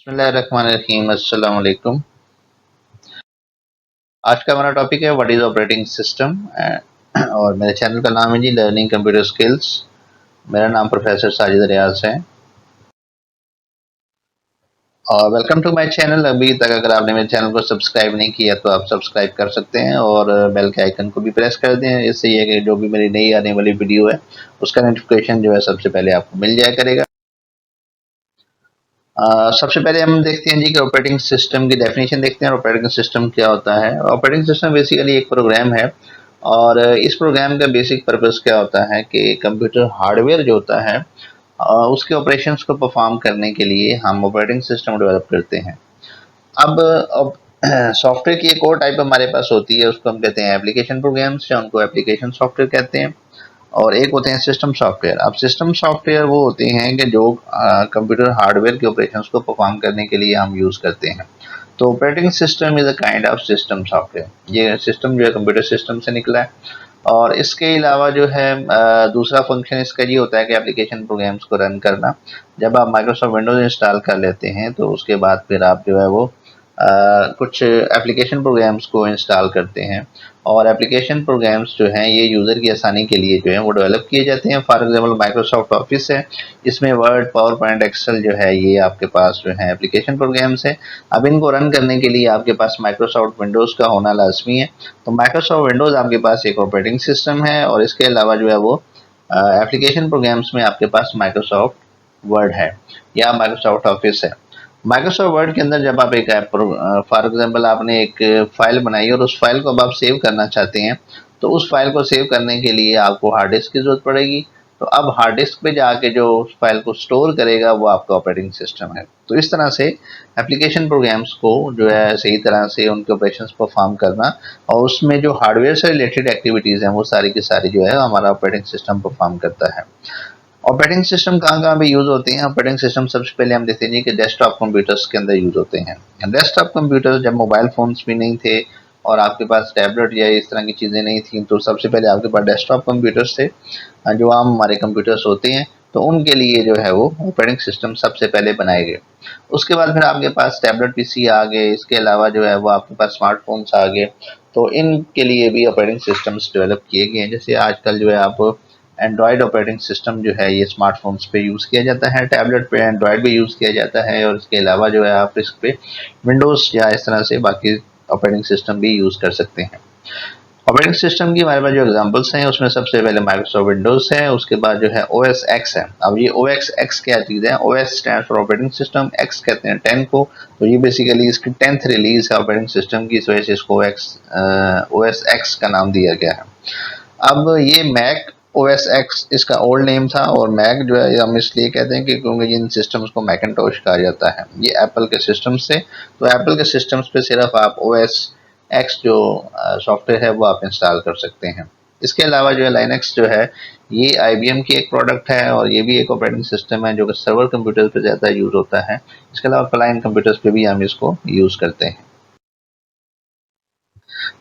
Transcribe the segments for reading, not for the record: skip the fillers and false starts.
बिस्मिल्लाहिर्रहमानिर्रहीम। अस्सलाम वालेकुम। आज का हमारा टॉपिक है व्हाट इज़ ऑपरेटिंग सिस्टम और मेरे चैनल का नाम है जी लर्निंग कंप्यूटर स्किल्स। मेरा नाम प्रोफेसर साजिद रियाज है और वेलकम टू माय चैनल। अभी तक अगर आपने मेरे चैनल को सब्सक्राइब नहीं किया तो आप सब्सक्राइब कर सकते हैं और बेल के आइकन को भी प्रेस कर दें। इससे ये कि जो भी मेरी नई आने वाली वीडियो है उसका नोटिफिकेशन जो है सबसे पहले आपको मिल जाया करेगा। सबसे पहले हम देखते हैं जी कि ऑपरेटिंग सिस्टम की डेफिनेशन देखते हैं। ऑपरेटिंग सिस्टम क्या होता है? ऑपरेटिंग सिस्टम बेसिकली एक प्रोग्राम है और इस प्रोग्राम का बेसिक पर्पस क्या होता है कि कंप्यूटर हार्डवेयर जो होता है उसके ऑपरेशंस को परफॉर्म करने के लिए हम ऑपरेटिंग सिस्टम डेवलप करते हैं। अब सॉफ्टवेयर की एक और टाइप हमारे पास होती है, उसको हम कहते हैं एप्लीकेशन प्रोग्राम्स या उनको एप्लीकेशन सॉफ्टवेयर कहते हैं। और एक होते हैं सिस्टम सॉफ्टवेयर। अब सिस्टम सॉफ्टवेयर वो होते हैं कि जो कंप्यूटर हार्डवेयर के ऑपरेशंस को परफॉर्म करने के लिए हम यूज़ करते हैं। तो operating system is a kind of system software. ये सिस्टम जो है कंप्यूटर सिस्टम से निकला है। और इसके अलावा जो है दूसरा फंक्शन इसका ये होता है कि एप्लीकेशन प्रोग्राम्स को रन करना। जब आप माइक्रोसॉफ्ट विंडोज़ इंस्टॉल कर लेते हैं तो उसके बाद फिर आप जो है वो कुछ एप्लीकेशन प्रोग्राम्स को इंस्टॉल करते हैं और एप्लीकेशन प्रोग्राम्स जो हैं ये यूज़र की आसानी के लिए जो है वो डेवलप किए जाते हैं। फॉर एग्जांपल माइक्रोसॉफ्ट ऑफिस है, इसमें वर्ड, पावर पॉइंट, एक्सेल जो है ये आपके पास जो है एप्लीकेशन प्रोग्राम्स है। अब इनको रन करने के लिए आपके पास माइक्रोसॉफ्ट विंडोज़ का होना लाजमी है। तो माइक्रोसॉफ्ट विंडोज़ आपके पास एक ऑपरेटिंग सिस्टम है और इसके अलावा जो है वो एप्लीकेशन प्रोग्राम्स में आपके पास माइक्रोसॉफ्ट वर्ड है या माइक्रोसॉफ्ट ऑफिस है। माइक्रोसॉफ्ट वर्ड के अंदर जब आप एक ऐप फॉर एग्जांपल आपने एक फाइल बनाई और उस फाइल को अब आप सेव करना चाहते हैं तो उस फाइल को सेव करने के लिए आपको हार्ड डिस्क की ज़रूरत पड़ेगी। तो अब हार्ड डिस्क पे जाके जो उस फाइल को स्टोर करेगा वो आपका ऑपरेटिंग सिस्टम है। तो इस तरह से एप्लीकेशन प्रोग्राम्स को जो है सही तरह से उनके ऑपरेशंस परफॉर्म करना और उसमें जो हार्डवेयर से रिलेटेड एक्टिविटीज़ हैं वो सारी की सारी जो है हमारा ऑपरेटिंग सिस्टम परफॉर्म करता है। ऑपरेटिंग सिस्टम कहाँ-कहाँ पे यूज़ होते हैं? ऑपरेटिंग सिस्टम सबसे पहले हम देखते हैं कि डेस्कटॉप कंप्यूटर्स के अंदर यूज़ होते हैं। डेस्कटॉप कंप्यूटर्स जब मोबाइल फ़ोन्स भी नहीं थे और आपके पास टैबलेट या इस तरह की चीज़ें नहीं थी, तो सबसे पहले आपके पास डेस्कटॉप कंप्यूटर्स थे जो आम हमारे कंप्यूटर्स होते हैं, तो उनके लिए जो है वो ऑपरेटिंग सिस्टम सबसे पहले बनाए गए। उसके बाद फिर आपके पास टैबलेट पीसी आ गए, इसके अलावा जो है वो आपके पास स्मार्टफ़ोन्स आ गए, तो इनके लिए भी ऑपरेटिंग सिस्टम्स डेवलप किए गए हैं। जैसे आजकल जो है आप एंड्रॉयड ऑपरेटिंग सिस्टम जो है ये स्मार्टफोन्स पे यूज़ किया जाता है, टैबलेट पे एंड्रॉयड भी यूज़ किया जाता है और इसके अलावा जो है आप इस पे विंडोज़ या इस तरह से बाकी ऑपरेटिंग सिस्टम भी यूज़ कर सकते हैं। ऑपरेटिंग सिस्टम की हमारे पास जो एग्जांपल्स हैं उसमें सबसे पहले माइक्रोसॉफ्ट विंडोज़ है, उसके बाद जो है ओएस एक्स है। अब ये ओएस एक्स क्या चीज़ है? OS stands for operating system, x कहते हैं 10 को, तो ये बेसिकली इसकी 10th रिलीज है ऑपरेटिंग सिस्टम की, इस वजह से इसको ओएस एक्स का नाम दिया गया है। अब ये मैक ओएस एक्स इसका ओल्ड नेम था और मैक जो है हम इसलिए कहते हैं कि क्योंकि इन सिस्टम्स को मैकिन्टोश कहा जाता है। ये एप्पल के सिस्टम्स थे, तो एप्पल के सिस्टम्स पे सिर्फ आप ओएस एक्स जो सॉफ्टवेयर है वो आप इंस्टॉल कर सकते हैं। इसके अलावा जो है लाइनक्स जो है ये आईबीएम की एक प्रोडक्ट है और ये भी एक ऑपरेटिंग सिस्टम है जो कि सर्वर कंप्यूटर पे ज़्यादा यूज़ होता है। इसके अलावा क्लाइंट कंप्यूटर्स पे भी हम इसको यूज़ करते हैं।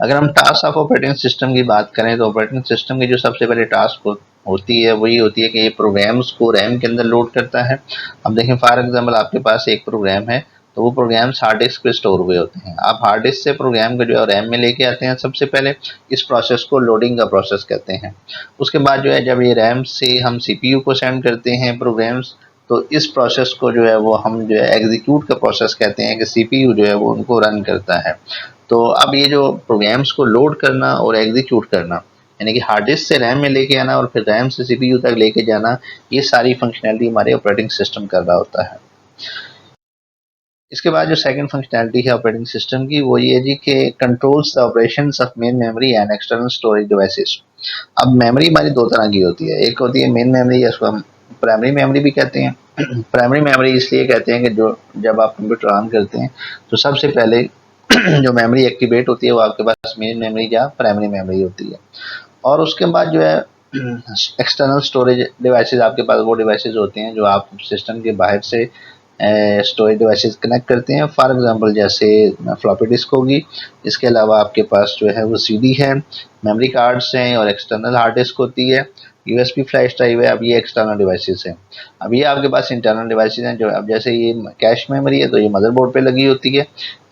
अगर हम टास्क ऑफ ऑपरेटिंग सिस्टम की बात करें तो ऑपरेटिंग सिस्टम की जो सबसे पहले टास्क होती है वही होती है कि ये प्रोग्राम्स को रैम के अंदर लोड करता है। अब देखें फॉर एग्जांपल आपके पास एक प्रोग्राम है तो वो प्रोग्राम्स हार्ड डिस्क पे स्टोर हुए होते हैं। आप हार्ड डिस्क से प्रोग्राम को जो है रैम में लेके आते हैं सबसे पहले। इस प्रोसेस को लोडिंग का प्रोसेस कहते हैं। उसके बाद जो है जब ये रैम से हम सीपीयू को सेंड करते हैं प्रोग्राम्स, तो इस प्रोसेस को जो है वो हम जो है एग्जीक्यूट का प्रोसेस कहते हैं कि सीपीयू जो है वो उनको रन करता है। तो अब ये जो प्रोग्राम्स को लोड करना और एग्जीक्यूट करना यानी कि हार्ड डिस्क से रैम में लेके आना और फिर रैम से सीपीयू तक लेके जाना, ये सारी फंक्शनैलिटी हमारे ऑपरेटिंग सिस्टम कर रहा होता है। इसके बाद जो सेकंड फंक्शनैलिटी है ऑपरेटिंग सिस्टम की वो ये जी कि controls the operations of main memory and external storage devices. अब मेमोरी हमारी दो तरह की होती है, एक होती है मेन मेमोरी, इसको हम प्राइमरी मेमोरी भी कहते हैं। प्राइमरी मेमोरी इसलिए कहते हैं कि जो जब आप कंप्यूटर ऑन करते हैं तो सबसे पहले जो मेमोरी एक्टिवेट होती है वो आपके पास मेन मेमोरी या प्राइमरी मेमोरी होती है। और उसके बाद जो है एक्सटर्नल स्टोरेज डिवाइसेस, आपके पास वो डिवाइसेस होते हैं जो आप सिस्टम के बाहर से स्टोरेज डिवाइसेस कनेक्ट करते हैं। फॉर एग्जांपल जैसे फ्लॉपी डिस्क होगी, इसके अलावा आपके पास जो है वो सीडी है, मेमोरी कार्ड्स हैं और एक्सटर्नल हार्ड डिस्क होती है। यूएसबी फ्लैश ड्राइव है, अब ये एक्सटर्नल डिवाइसेस हैं। अब ये आपके पास इंटरनल डिवाइसेस हैं जो अब जैसे ये कैश मेमोरी है तो ये मदरबोर्ड पे लगी होती है,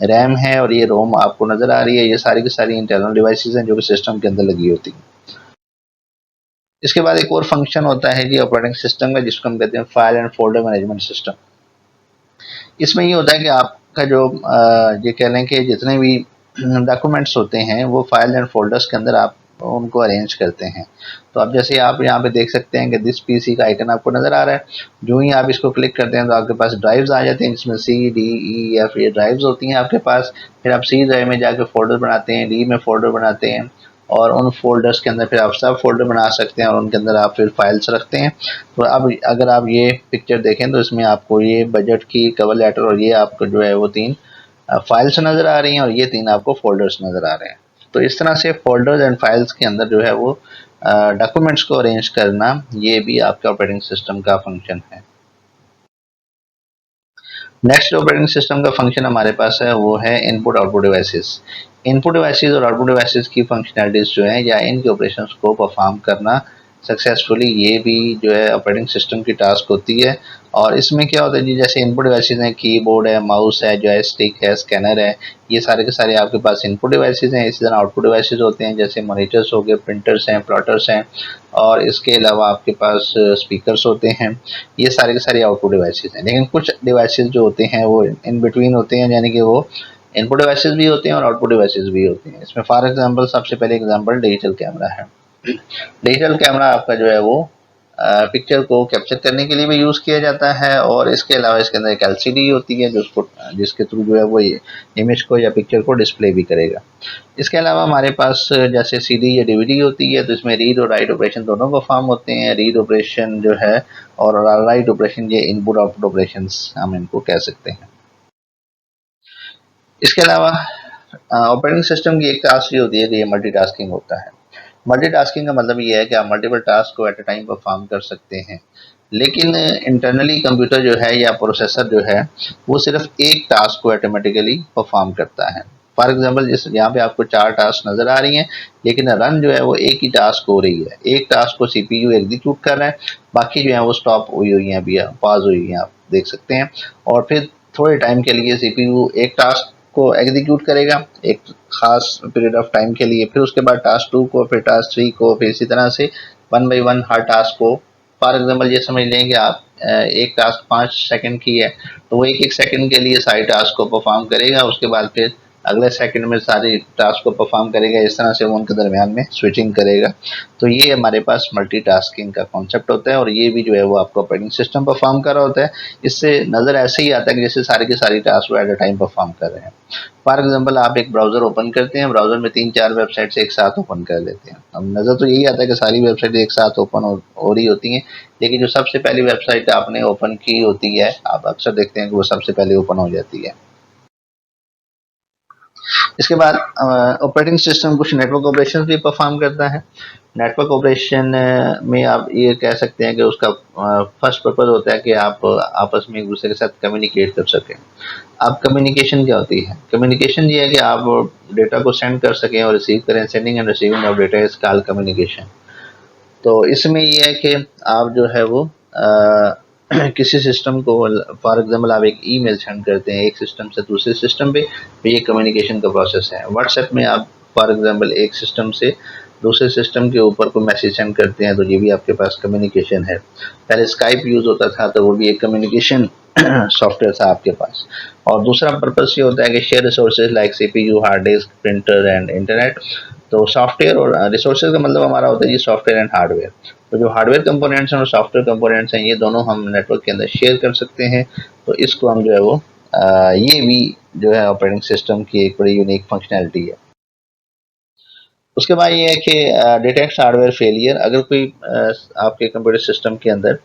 रैम है और ये रोम आपको नज़र आ रही है, ये सारी की सारी इंटरनल डिवाइसेस हैं जो कि सिस्टम के अंदर लगी होती है। इसके बाद एक और फंक्शन होता है जी ऑपरेटिंग सिस्टम का जिसको हम कहते हैं file and folder management system. इसमें ये होता है कि आपका जो ये कह लें कि जितने भी डॉक्यूमेंट्स होते हैं वो फाइल एंड फोल्डर्स के अंदर आप उनको अरेंज करते हैं। तो अब जैसे आप यहाँ पे देख सकते हैं कि दिस पीसी का आइकन आपको नज़र आ रहा है, जो ही आप इसको क्लिक करते हैं तो आपके पास ड्राइव्स आ जाते हैं जिसमें सी डी ई एफ ये ड्राइव्स होती हैं आपके पास। फिर आप सी ड्राइव में जाकर फोल्डर बनाते हैं, डी में फोल्डर बनाते हैं और उन फोल्डर्स के अंदर फिर आप सब फोल्डर बना सकते हैं और उनके अंदर आप फिर फाइल्स रखते हैं। तो अब अगर आप ये पिक्चर देखें तो इसमें आपको ये बजट की कवर लेटर और ये आपको जो है वो 3 फाइल्स नज़र आ रही हैं और ये 3 आपको फोल्डर्स नज़र आ रहे हैं। तो इस तरह से फोल्डर्स एंड फाइल्स के अंदर जो है वो डॉक्यूमेंट्स को अरेंज करना ये भी आपके ऑपरेटिंग सिस्टम का फंक्शन है। नेक्स्ट ऑपरेटिंग सिस्टम का फंक्शन हमारे पास है वो है input output devices. Input devices और आउटपुट डिवाइसेस की फंक्शनैलिटीज जो है या इनके ऑपरेशंस को परफॉर्म करना सक्सेसफुली ये भी जो है ऑपरेटिंग सिस्टम की टास्क होती है। और इसमें क्या होता है जी, जैसे इनपुट डिवाइसेस हैं, कीबोर्ड है, माउस है, जॉयस्टिक है, स्कैनर है, ये सारे के सारे आपके पास इनपुट डिवाइसेस हैं। इसी तरह आउटपुट डिवाइसेस होते हैं जैसे मॉनिटर्स हो गए, प्रिंटर्स हैं, प्लॉटर्स हैं और इसके अलावा आपके पास स्पीकर्स होते हैं। ये सारे के सारे आउटपुट डिवाइसेस हैं। लेकिन कुछ डिवाइसेस जो होते हैं वो इन बिटवीन होते हैं, यानी कि वो इनपुट डिवाइसेस भी होते हैं और आउटपुट डिवाइसेस भी होते हैं। इसमें फॉर एग्जांपल सबसे पहले एग्जांपल डिजिटल कैमरा है। डिजिटल कैमरा आपका जो है वो पिक्चर को कैप्चर करने के लिए भी यूज़ किया जाता है और इसके अलावा इसके अंदर एक एलसीडी होती है जिसके थ्रू जो है वो इमेज को या पिक्चर को डिस्प्ले भी करेगा। इसके अलावा हमारे पास जैसे सीडी या डीवीडी होती है तो इसमें रीड और राइट ऑपरेशन दोनों परफॉर्म होते हैं। रीड ऑपरेशन जो है और राइट ऑपरेशन ये इनपुट आउटपुट ऑपरेशन हम इनको कह सकते हैं। इसके अलावा ऑपरेटिंग सिस्टम की एक टास्क ये होती है कि ये मल्टीटास्किंग होता है। मल्टीटास्किंग का मतलब ये है कि आप मल्टीपल टास्क को एट अ टाइम परफॉर्म कर सकते हैं। लेकिन इंटरनली कंप्यूटर जो है या प्रोसेसर जो है वो सिर्फ एक टास्क को ऑटोमेटिकली परफॉर्म करता है। फॉर एग्जांपल जिस यहाँ पे आपको 4 टास्क नज़र आ रही हैं लेकिन रन जो है वो एक ही टास्क हो रही है। एक टास्क को सीपीयू एग्जीक्यूट कर रहा है, बाकी जो है वो स्टॉप हुई हुई हैं, अभी पॉज हुई हुई हैं, आप देख सकते हैं। और फिर थोड़े टाइम के लिए सीपीयू एक टास्क को एग्जीक्यूट करेगा एक खास पीरियड ऑफ टाइम के लिए, फिर उसके बाद टास्क 2 को, फिर टास्क 3 को, फिर इसी तरह से 1 बाई 1 हर टास्क को। फॉर एग्जांपल ये समझ लें कि आप एक टास्क 5 सेकंड की है तो वो एक एक सेकंड के लिए सारी टास्क को परफॉर्म करेगा, उसके बाद फिर अगले सेकंड में सारी टास्क को परफॉर्म करेगा। इस तरह से वो उनके दरमियान में स्विचिंग करेगा। तो ये हमारे पास मल्टीटास्किंग का कॉन्सेप्ट होता है और ये भी जो है वो आपको ऑपरेटिंग सिस्टम परफॉर्म कर रहा होता है। इससे नज़र ऐसे ही आता है कि जैसे सारी की सारी टास्क वो एट अ टाइम परफॉर्म कर रहे हैं। फॉर एग्जांपल आप एक ब्राउज़र ओपन करते हैं, ब्राउज़र में 3-4 वेबसाइट्स एक साथ ओपन कर लेते हैं। अब नज़र तो यही आता है कि सारी वेबसाइट एक साथ ओपन हो रही होती हैं, लेकिन जो सबसे पहली वेबसाइट आपने ओपन की होती है आप अक्सर देखते हैं कि वो सबसे पहले ओपन हो जाती है। इसके बाद ऑपरेटिंग सिस्टम कुछ नेटवर्क ऑपरेशन भी परफॉर्म करता है। नेटवर्क ऑपरेशन में आप ये कह सकते हैं कि उसका फर्स्ट पर्पज़ होता है कि आप आपस में एक दूसरे के साथ कम्युनिकेट कर सकें। अब कम्युनिकेशन क्या होती है? कम्युनिकेशन ये है कि आप डेटा को सेंड कर सकें और रिसीव करें। Sending end receiving of data is called communication. तो इसमें ये है कि आप जो है वो किसी सिस्टम को फॉर एग्जांपल आप एक ईमेल सेंड करते हैं एक सिस्टम से दूसरे सिस्टम पे, तो ये कम्युनिकेशन का प्रोसेस है। व्हाट्सएप में आप फॉर एग्जांपल एक सिस्टम से दूसरे सिस्टम के ऊपर कोई मैसेज सेंड करते हैं तो ये भी आपके पास कम्युनिकेशन है। पहले स्काइप यूज़ होता था तो वो भी एक कम्युनिकेशन सॉफ्टवेयर था आपके पास। और दूसरा पर्पस ये होता है कि share resources like CPU, hard disk, printer and internet. तो सॉफ्टवेयर और रिसोर्सेज का मतलब हमारा होता है जी सॉफ्टवेयर एंड हार्डवेयर। तो जो हार्डवेयर कंपोनेंट्स हैं और सॉफ्टवेयर कंपोनेंट्स हैं ये दोनों हम नेटवर्क के अंदर शेयर कर सकते हैं। तो इसको हम जो है वो ये भी जो है ऑपरेटिंग सिस्टम की एक बड़ी यूनिक फंक्शनैलिटी है। उसके बाद ये है कि डिटेक्ट हार्डवेयर फेलियर। अगर कोई आपके कंप्यूटर सिस्टम के अंदर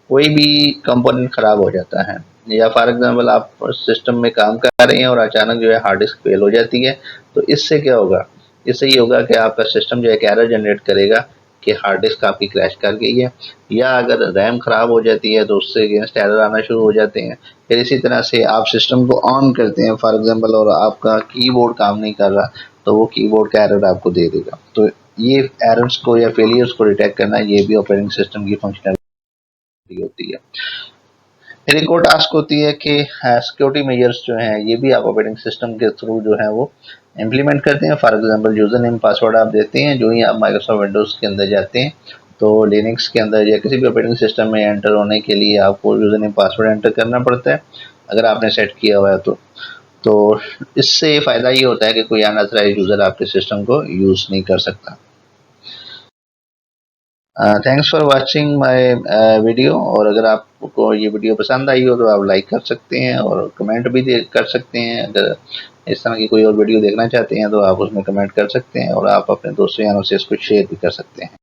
कोई भी कंपोनेंट ख़राब हो जाता है या फॉर एग्जांपल आप सिस्टम में काम कर रहे हैं और अचानक जो है हार्ड डिस्क फेल हो जाती है, तो इससे क्या होगा? इससे ये होगा कि आपका सिस्टम जो है एक एरर जनरेट करेगा कि हार्ड डिस्क आपकी क्रैश कर गई है। या अगर रैम ख़राब हो जाती है तो उससे अगेंस्ट एरर आना शुरू हो जाते हैं। फिर इसी तरह से आप सिस्टम को ऑन करते हैं फॉर एग्जांपल और आपका कीबोर्ड काम नहीं कर रहा तो वो कीबोर्ड का एरर आपको दे देगा। तो ये एरर्स को या फेलियर्स को डिटेक्ट करना, ये भी ऑपरेटिंग सिस्टम की फंक्शनलिटी होती है। फिर एक और टास्क होती है कि सिक्योरिटी मेजर्स जो हैं ये भी आप ऑपरेटिंग सिस्टम के थ्रू जो है वो इम्प्लीमेंट करते हैं। For example user name password आप देते हैं, जो ही आप माइक्रोसॉफ्ट विंडोज़ के अंदर जाते हैं तो लिनक्स के अंदर या किसी भी ऑपरेटिंग सिस्टम में एंटर होने के लिए आपको यूज़र नेम पासवर्ड एंटर करना पड़ता है, अगर आपने सेट किया हुआ है तो इससे फ़ायदा ये होता है कि कोई अनऑथराइज्ड यूज़र आपके सिस्टम को यूज़ नहीं कर सकता। Thanks for watching my video. और अगर आपको ये वीडियो पसंद आई हो तो आप लाइक कर सकते हैं और कमेंट भी कर सकते हैं। अगर इस तरह की कोई और वीडियो देखना चाहते हैं तो आप उसमें कमेंट कर सकते हैं और आप अपने दोस्तों यारों से इसको शेयर भी कर सकते हैं।